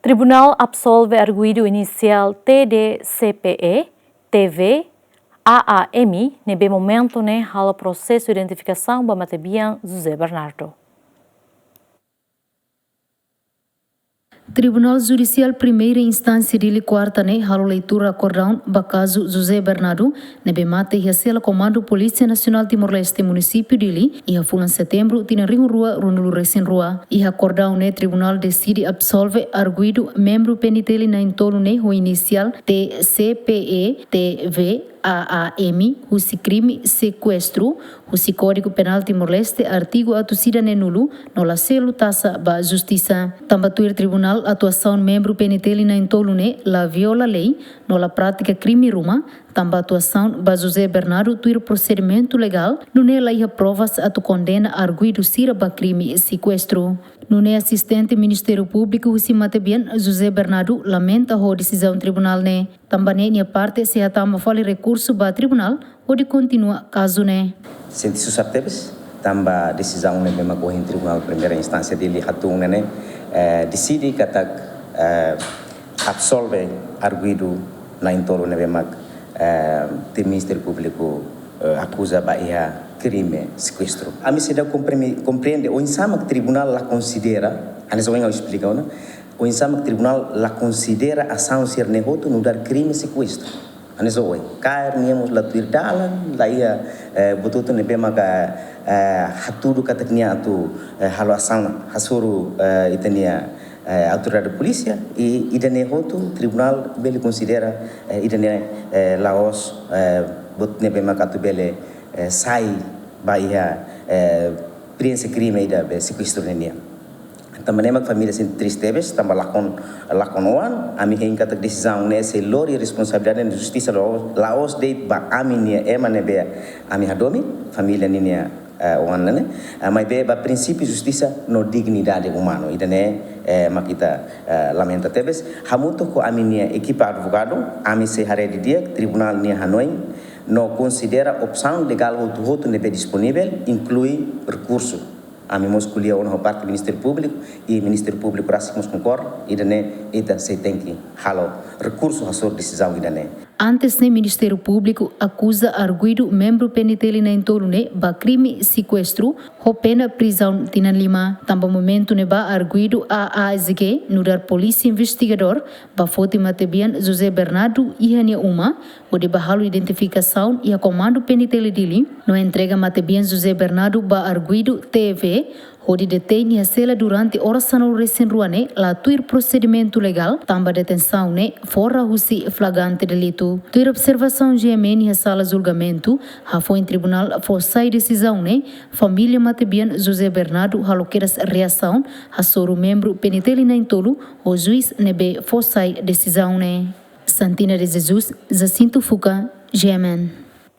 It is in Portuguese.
Tribunal absolve arguido inicial TDCPE, TV, AAM, nebe momento ne hala processo de identificação ba Matebian José Bernardo. Tribunal Judicial Primeira Instância de Quarta ne halo leitura acordão ba caso José Bernardo nebe mate e sela Comando Polícia Nacional Timor-Leste município dele e a fulan setembro tina ringo rua runulu recém rua e acordão ne tribunal decide absolve arguido membro penitele na entolo ne o inicial TCPE TV AAM, o crime sequestro, o Código Penal Timor-Leste, artigo atucida ne nulo, no la selo taça ba justiça. Tambatuir tribunal atuação membro penitele na entolo ne la viola lei, no la prática crime ruma, tamba atuação ba José Bernardo tuir procedimento legal, no ne la ia provas atu condena arguido sira ba crime sequestro. No ne assistente Ministério Público, o Matebian José Bernardo lamenta a decisão tribunal ne. Também ne parte se atama fale recurso ba tribunal ou de continua caso ne. Senti susceptíveis, tamba decisão ne bema correm tribunal primeira instância dele hatung ne decide katak absolve arguido na entolo ne bema te Ministério Público acusa ba ia crime sequestro. A mim se dá compreende o insama que tribunal la considera, anesso venho explicar, não? O insama que tribunal la considera ação ser negoto no dar crime sequestro. Anesso oi, cair niamos la tuirdala, la ia botuto ne bema ka hatudu kataknia tu halo ação hasuru itania autoridade de polícia e idane hoto tribunal bele considera idane laos bot ne bema ka tu bele sai baia prensa crime da sequestro nenia também mak família sem tristezas também lakonoan ami hingga tak decisão ne se lori responsabilidade da justiça laos de ba aminia emanebe ami hadomi família ninia wanane mas be ba princípio justiça no dignidade humano idane makita lamenta tebes hamuto ko aminia equipa advogado ami se hare de dia tribunal nia Hanoi no considera opção legal outro nível disponível, inclui recurso. A mim escolhi uma parte do Ministério Público e o Ministério Público rascamos concorre e daí se tem que halo recurso a sua decisão e daí. Antes ne Ministério Público acusa arguido membro penitele na entolo ne ba crime sequestro ho pena prisão tina lima tamba momento ne ba arguido AASG no dar polícia investigador ba foti Matebian José Bernardo e hania uma o de bahalo identificação e a comando penitele dele no entrega Matebian José Bernardo ba arguido TV onde detém a cela durante oração recém-ruane, lá tuir procedimento legal, tamba detenção ne, fora husi flagrante delito. Tuir observação GMN a sala julgamento, a foi em tribunal forçai decisão ne, família Matebian José Bernardo haloqueiras reação, a soro membro penitele na entolo, o juiz nebe forçai decisão ne. Santina de Jesus, Jacinto Fuca, GMN.